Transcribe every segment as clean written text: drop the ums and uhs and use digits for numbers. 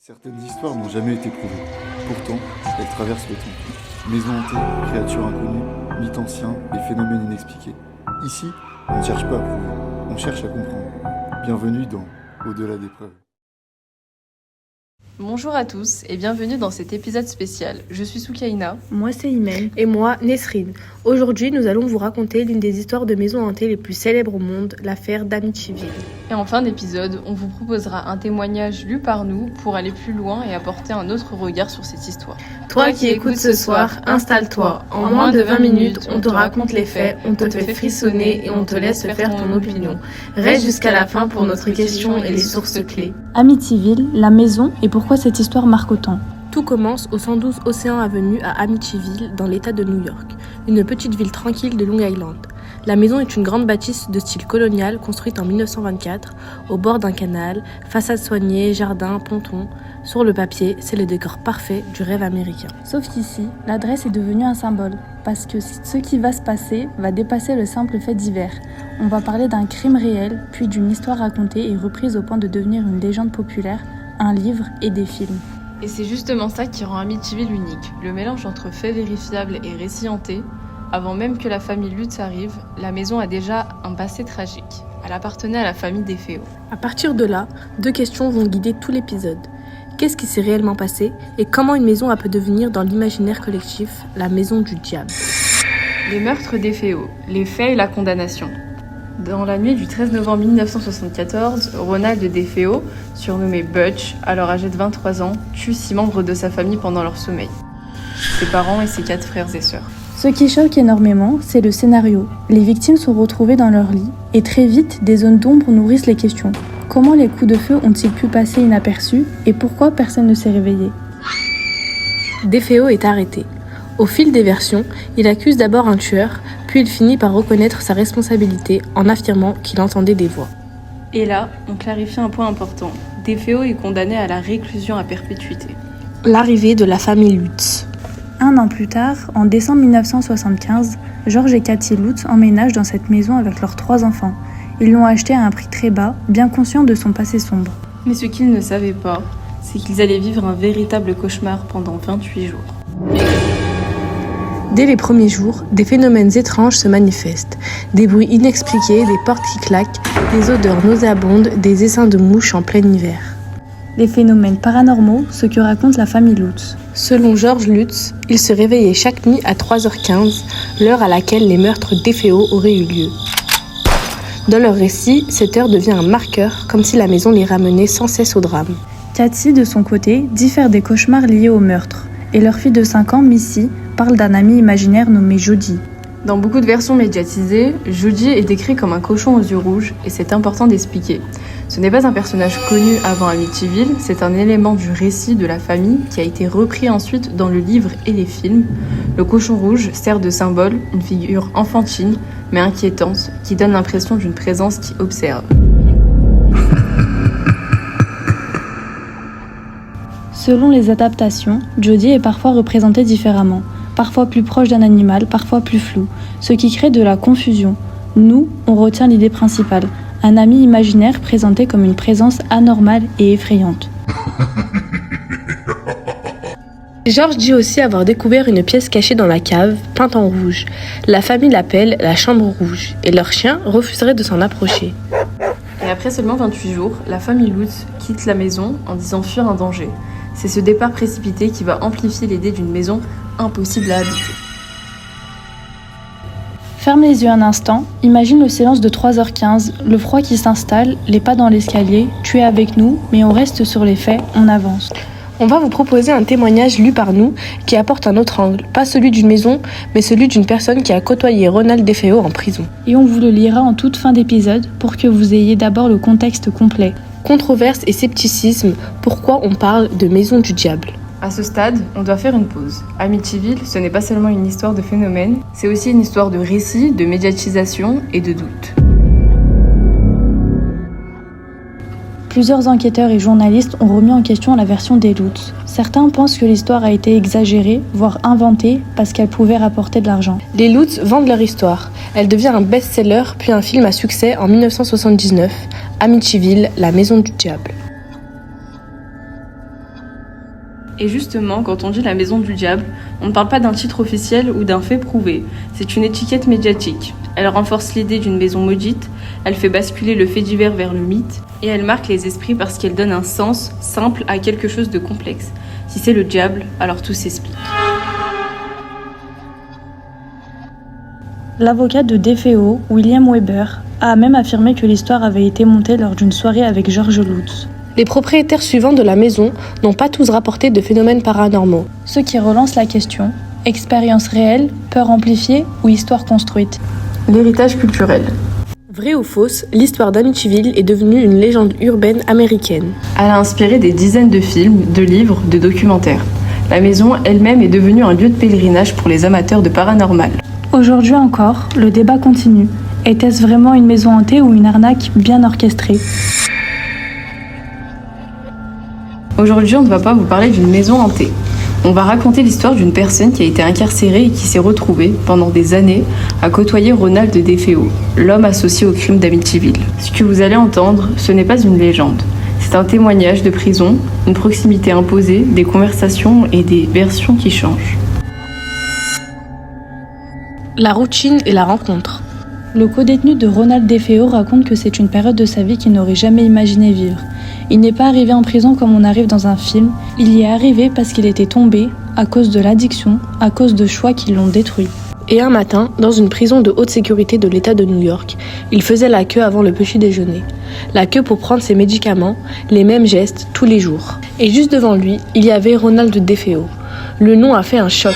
Certaines histoires n'ont jamais été prouvées. Pourtant, elles traversent le temps. Maisons hantées, créatures inconnues, mythes anciens et phénomènes inexpliqués. Ici, on ne cherche pas à prouver, on cherche à comprendre. Bienvenue dans Au-delà des preuves. Bonjour à tous et bienvenue dans cet épisode spécial. Je suis Soukaina. Moi c'est Imen. Et moi Nesrine. Aujourd'hui nous allons vous raconter l'une des histoires de maisons hantées les plus célèbres au monde, l'affaire d'Amityville. Et en fin d'épisode, on vous proposera un témoignage lu par nous pour aller plus loin et apporter un autre regard sur cette histoire. Toi qui écoutes ce soir, installe-toi. En moins de 20 minutes, on te raconte les faits, on te fait frissonner et on te laisse faire ton opinion. Reste jusqu'à la fin pour notre question et les sources clés. Amityville, la maison et pourquoi cette histoire marque autant. Tout commence au 112 Océan Avenue à Amityville, dans l'état de New York, une petite ville tranquille de Long Island. La maison est une grande bâtisse de style colonial construite en 1924, au bord d'un canal, façade soignée, jardin, ponton. Sur le papier, c'est le décor parfait du rêve américain. Sauf qu'ici, l'adresse est devenue un symbole, parce que ce qui va se passer va dépasser le simple fait divers. On va parler d'un crime réel, puis d'une histoire racontée et reprise au point de devenir une légende populaire, un livre et des films. Et c'est justement ça qui rend Amityville unique, le mélange entre faits vérifiables et récits hantés. Avant même que la famille Lutz arrive, la maison a déjà un passé tragique. Elle appartenait à la famille DeFeo. À partir de là, deux questions vont guider tout l'épisode. Qu'est-ce qui s'est réellement passé et comment une maison peut devenir dans l'imaginaire collectif la maison du diable? Les meurtres DeFeo, les faits et la condamnation. Dans la nuit du 13 novembre 1974, Ronald DeFeo, surnommé Butch, alors âgé de 23 ans, tue 6 membres de sa famille pendant leur sommeil. Ses parents et ses 4 frères et sœurs. Ce qui choque énormément, c'est le scénario. Les victimes sont retrouvées dans leur lit et très vite, des zones d'ombre nourrissent les questions. Comment les coups de feu ont-ils pu passer inaperçus et pourquoi personne ne s'est réveillé? DeFeo est arrêté. Au fil des versions, il accuse d'abord un tueur, puis il finit par reconnaître sa responsabilité en affirmant qu'il entendait des voix. Et là, on clarifie un point important. DeFeo est condamné à la réclusion à perpétuité. L'arrivée de la famille Lutz. Un an plus tard, en décembre 1975, George et Kathy Lutz emménagent dans cette maison avec leurs 3 enfants. Ils l'ont achetée à un prix très bas, bien conscients de son passé sombre. Mais ce qu'ils ne savaient pas, c'est qu'ils allaient vivre un véritable cauchemar pendant 28 jours. Dès les premiers jours, des phénomènes étranges se manifestent. Des bruits inexpliqués, des portes qui claquent, des odeurs nauséabondes, des essaims de mouches en plein hiver. Les phénomènes paranormaux, ce que raconte la famille Lutz. Selon George Lutz, il se réveillait chaque nuit à 3h15, l'heure à laquelle les meurtres DeFeo auraient eu lieu. Dans leur récit, cette heure devient un marqueur, comme si la maison les ramenait sans cesse au drame. Kathy, de son côté, diffère des cauchemars liés au meurtre. Et leur fille de 5 ans, Missy, parle d'un ami imaginaire nommé Jody. Dans beaucoup de versions médiatisées, Jody est décrit comme un cochon aux yeux rouges, et c'est important d'expliquer. Ce n'est pas un personnage connu avant Amityville, c'est un élément du récit de la famille qui a été repris ensuite dans le livre et les films. Le cochon rouge sert de symbole, une figure enfantine, mais inquiétante, qui donne l'impression d'une présence qui observe. Selon les adaptations, Jody est parfois représentée différemment, parfois plus proche d'un animal, parfois plus flou, ce qui crée de la confusion. Nous, on retient l'idée principale, un ami imaginaire présenté comme une présence anormale et effrayante. George dit aussi avoir découvert une pièce cachée dans la cave, peinte en rouge. La famille l'appelle la chambre rouge, et leur chien refuserait de s'en approcher. Et après seulement 28 jours, la famille Lutz quitte la maison en disant fuir un danger. C'est ce départ précipité qui va amplifier l'idée d'une maison impossible à habiter. Ferme les yeux un instant, imagine le silence de 3h15, le froid qui s'installe, les pas dans l'escalier, tu es avec nous, mais on reste sur les faits, on avance. On va vous proposer un témoignage lu par nous qui apporte un autre angle, pas celui d'une maison, mais celui d'une personne qui a côtoyé Ronald DeFeo en prison. Et on vous le lira en toute fin d'épisode pour que vous ayez d'abord le contexte complet. Controverse et scepticisme, pourquoi on parle de maison du diable? À ce stade, on doit faire une pause. Amityville, ce n'est pas seulement une histoire de phénomène, c'est aussi une histoire de récit, de médiatisation et de doute. Plusieurs enquêteurs et journalistes ont remis en question la version des Lutz. Certains pensent que l'histoire a été exagérée, voire inventée, parce qu'elle pouvait rapporter de l'argent. Les Lutz vendent leur histoire. Elle devient un best-seller, puis un film à succès en 1979, Amityville, la maison du diable. Et justement, quand on dit la maison du diable, on ne parle pas d'un titre officiel ou d'un fait prouvé, c'est une étiquette médiatique. Elle renforce l'idée d'une maison maudite, elle fait basculer le fait divers vers le mythe, et elle marque les esprits parce qu'elle donne un sens simple à quelque chose de complexe. Si c'est le diable, alors tout s'explique. L'avocat de DFO, William Weber, a même affirmé que l'histoire avait été montée lors d'une soirée avec George Lutz. Les propriétaires suivants de la maison n'ont pas tous rapporté de phénomènes paranormaux. Ce qui relance la question, expérience réelle, peur amplifiée ou histoire construite? L'héritage culturel. Vrai ou fausse, l'histoire d'Amityville est devenue une légende urbaine américaine. Elle a inspiré des dizaines de films, de livres, de documentaires. La maison elle-même est devenue un lieu de pèlerinage pour les amateurs de paranormal. Aujourd'hui encore, le débat continue. Était-ce vraiment une maison hantée ou une arnaque bien orchestrée? Aujourd'hui, on ne va pas vous parler d'une maison hantée. On va raconter l'histoire d'une personne qui a été incarcérée et qui s'est retrouvée, pendant des années, à côtoyer Ronald DeFeo, l'homme associé au crime d'Amityville. Ce que vous allez entendre, ce n'est pas une légende. C'est un témoignage de prison, une proximité imposée, des conversations et des versions qui changent. La routine et la rencontre. Le codétenu de Ronald DeFeo raconte que c'est une période de sa vie qu'il n'aurait jamais imaginé vivre. Il n'est pas arrivé en prison comme on arrive dans un film, il y est arrivé parce qu'il était tombé, à cause de l'addiction, à cause de choix qui l'ont détruit. Et un matin, dans une prison de haute sécurité de l'État de New York, il faisait la queue avant le petit déjeuner. La queue pour prendre ses médicaments, les mêmes gestes tous les jours. Et juste devant lui, il y avait Ronald DeFeo. Le nom a fait un choc,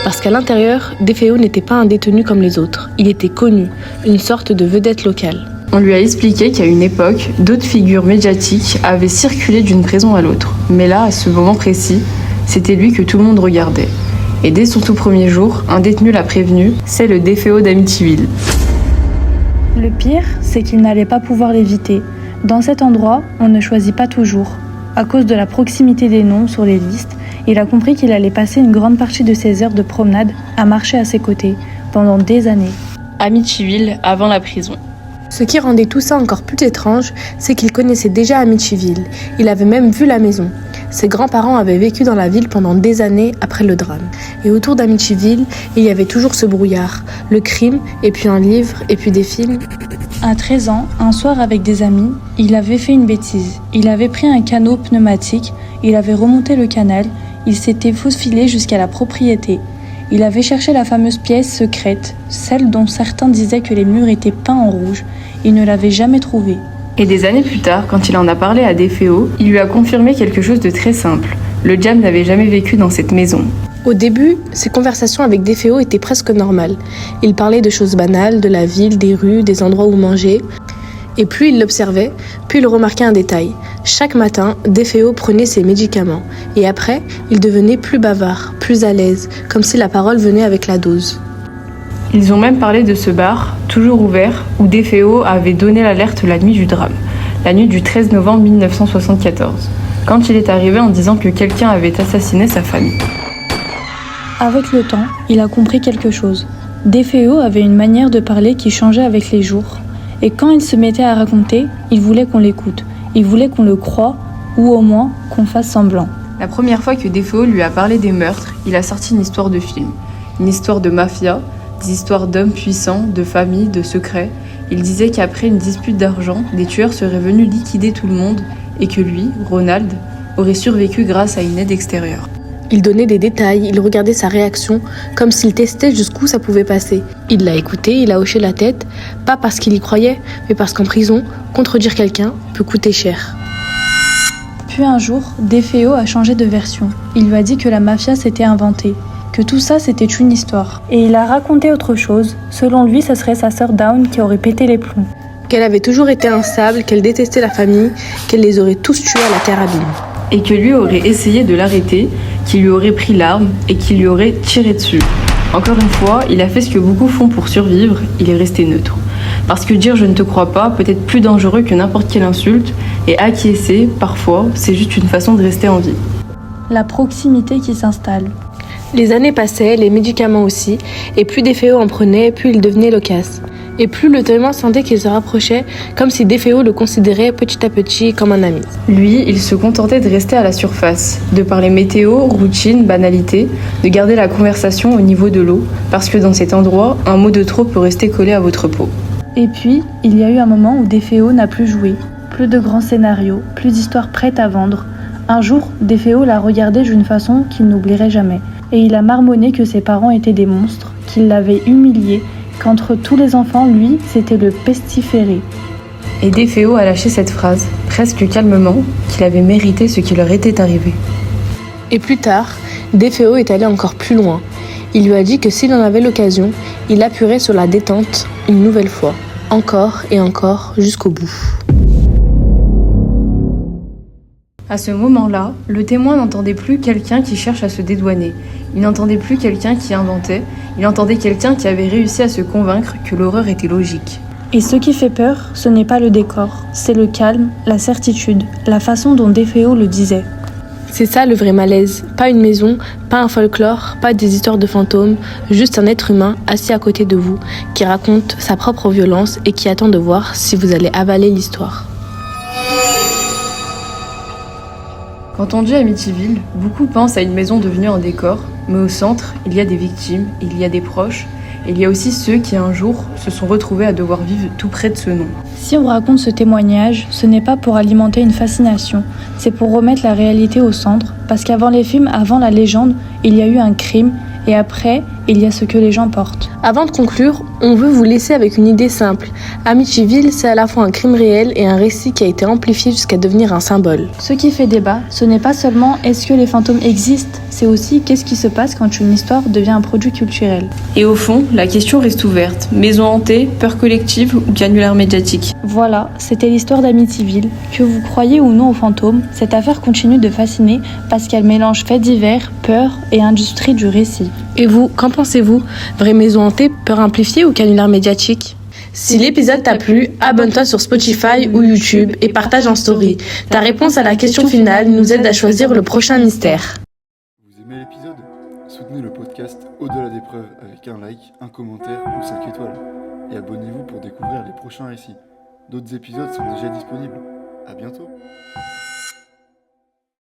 parce qu'à l'intérieur, DeFeo n'était pas un détenu comme les autres. Il était connu, une sorte de vedette locale. On lui a expliqué qu'à une époque, d'autres figures médiatiques avaient circulé d'une prison à l'autre. Mais là, à ce moment précis, c'était lui que tout le monde regardait. Et dès son tout premier jour, un détenu l'a prévenu, c'est le DeFeo d'Amityville. Le pire, c'est qu'il n'allait pas pouvoir l'éviter. Dans cet endroit, on ne choisit pas toujours. À cause de la proximité des noms sur les listes, il a compris qu'il allait passer une grande partie de ses heures de promenade à marcher à ses côtés, pendant des années. Amityville avant la prison. Ce qui rendait tout ça encore plus étrange, c'est qu'il connaissait déjà Amityville. Il avait même vu la maison. Ses grands-parents avaient vécu dans la ville pendant des années après le drame. Et autour d'Amityville, il y avait toujours ce brouillard. Le crime, et puis un livre, et puis des films. À 13 ans, un soir avec des amis, il avait fait une bêtise. Il avait pris un canot pneumatique, il avait remonté le canal, il s'était faufilé jusqu'à la propriété. Il avait cherché la fameuse pièce secrète, celle dont certains disaient que les murs étaient peints en rouge. Il ne l'avait jamais trouvée. Et des années plus tard, quand il en a parlé à DeFeo, il lui a confirmé quelque chose de très simple. Le diable n'avait jamais vécu dans cette maison. Au début, ses conversations avec DeFeo étaient presque normales. Il parlait de choses banales, de la ville, des rues, des endroits où manger. Et plus il l'observait, plus il remarquait un détail. Chaque matin, DeFeo prenait ses médicaments. Et après, il devenait plus bavard, plus à l'aise, comme si la parole venait avec la dose. Ils ont même parlé de ce bar, toujours ouvert, où DeFeo avait donné l'alerte la nuit du drame, la nuit du 13 novembre 1974, quand il est arrivé en disant que quelqu'un avait assassiné sa famille. Avec le temps, il a compris quelque chose. DeFeo avait une manière de parler qui changeait avec les jours. Et quand il se mettait à raconter, il voulait qu'on l'écoute. Il voulait qu'on le croie, ou au moins qu'on fasse semblant. La première fois que DeFeo lui a parlé des meurtres, il a sorti une histoire de film. Une histoire de mafia, des histoires d'hommes puissants, de familles, de secrets. Il disait qu'après une dispute d'argent, des tueurs seraient venus liquider tout le monde et que lui, Ronald, aurait survécu grâce à une aide extérieure. Il donnait des détails, il regardait sa réaction, comme s'il testait jusqu'où ça pouvait passer. Il l'a écouté, il a hoché la tête, pas parce qu'il y croyait, mais parce qu'en prison, contredire quelqu'un peut coûter cher. Puis un jour, DeFeo a changé de version. Il lui a dit que la mafia s'était inventée, que tout ça c'était une histoire. Et il a raconté autre chose. Selon lui, ce serait sa sœur Dawn qui aurait pété les plombs. Qu'elle avait toujours été instable, qu'elle détestait la famille, qu'elle les aurait tous tués à la carabine. Et que lui aurait essayé de l'arrêter, qu'il lui aurait pris l'arme et qu'il lui aurait tiré dessus. Encore une fois, il a fait ce que beaucoup font pour survivre, il est resté neutre. Parce que dire « je ne te crois pas » peut être plus dangereux que n'importe quelle insulte, et acquiescer, parfois, c'est juste une façon de rester en vie. La proximité qui s'installe. Les années passaient, les médicaments aussi, et plus DeFeo en prenait, plus il devenait loquace. Et plus le témoin sentait qu'il se rapprochait, comme si Déféo le considérait petit à petit comme un ami. Lui, il se contentait de rester à la surface, de parler météo, routine, banalité, de garder la conversation au niveau de l'eau, parce que dans cet endroit, un mot de trop peut rester collé à votre peau. Et puis, il y a eu un moment où Déféo n'a plus joué. Plus de grands scénarios, plus d'histoires prêtes à vendre. Un jour, Déféo l'a regardé d'une façon qu'il n'oublierait jamais. Et il a marmonné que ses parents étaient des monstres, qu'il l'avait humilié, qu'entre tous les enfants, lui, c'était le pestiféré. Et Déféo a lâché cette phrase, presque calmement, qu'il avait mérité ce qui leur était arrivé. Et plus tard, Déféo est allé encore plus loin. Il lui a dit que s'il en avait l'occasion, il appuierait sur la détente une nouvelle fois, encore et encore, jusqu'au bout. À ce moment-là, le témoin n'entendait plus quelqu'un qui cherche à se dédouaner. Il n'entendait plus quelqu'un qui inventait. Il entendait quelqu'un qui avait réussi à se convaincre que l'horreur était logique. Et ce qui fait peur, ce n'est pas le décor, c'est le calme, la certitude, la façon dont Déféo le disait. C'est ça le vrai malaise. Pas une maison, pas un folklore, pas des histoires de fantômes, juste un être humain assis à côté de vous qui raconte sa propre violence et qui attend de voir si vous allez avaler l'histoire. Quand on dit Amityville, beaucoup pensent à une maison devenue un décor, mais au centre, il y a des victimes, il y a des proches, et il y a aussi ceux qui un jour se sont retrouvés à devoir vivre tout près de ce nom. Si on raconte ce témoignage, ce n'est pas pour alimenter une fascination, c'est pour remettre la réalité au centre, parce qu'avant les films, avant la légende, il y a eu un crime, et après, il y a ce que les gens portent. Avant de conclure, on veut vous laisser avec une idée simple. Amityville, c'est à la fois un crime réel et un récit qui a été amplifié jusqu'à devenir un symbole. Ce qui fait débat, ce n'est pas seulement est-ce que les fantômes existent, c'est aussi qu'est-ce qui se passe quand une histoire devient un produit culturel. Et au fond, la question reste ouverte. Maison hantée, peur collective ou canular médiatique? Voilà, c'était l'histoire d'Amityville. Que vous croyez ou non aux fantômes, cette affaire continue de fasciner parce qu'elle mélange faits divers, peur et industrie du récit. Et vous, qu'en pensez-vous? Vraie maison hantée, peur amplifiée ou canular médiatique? Si l'épisode t'a plu, abonne-toi sur Spotify ou YouTube et partage en story. Ta réponse à la question finale nous aide à choisir le prochain mystère. Vous aimez l'épisode? Soutenez le podcast Au-delà des preuves avec un like, un commentaire ou 5 étoiles. Et abonnez-vous pour découvrir les prochains récits. D'autres épisodes sont déjà disponibles. À bientôt!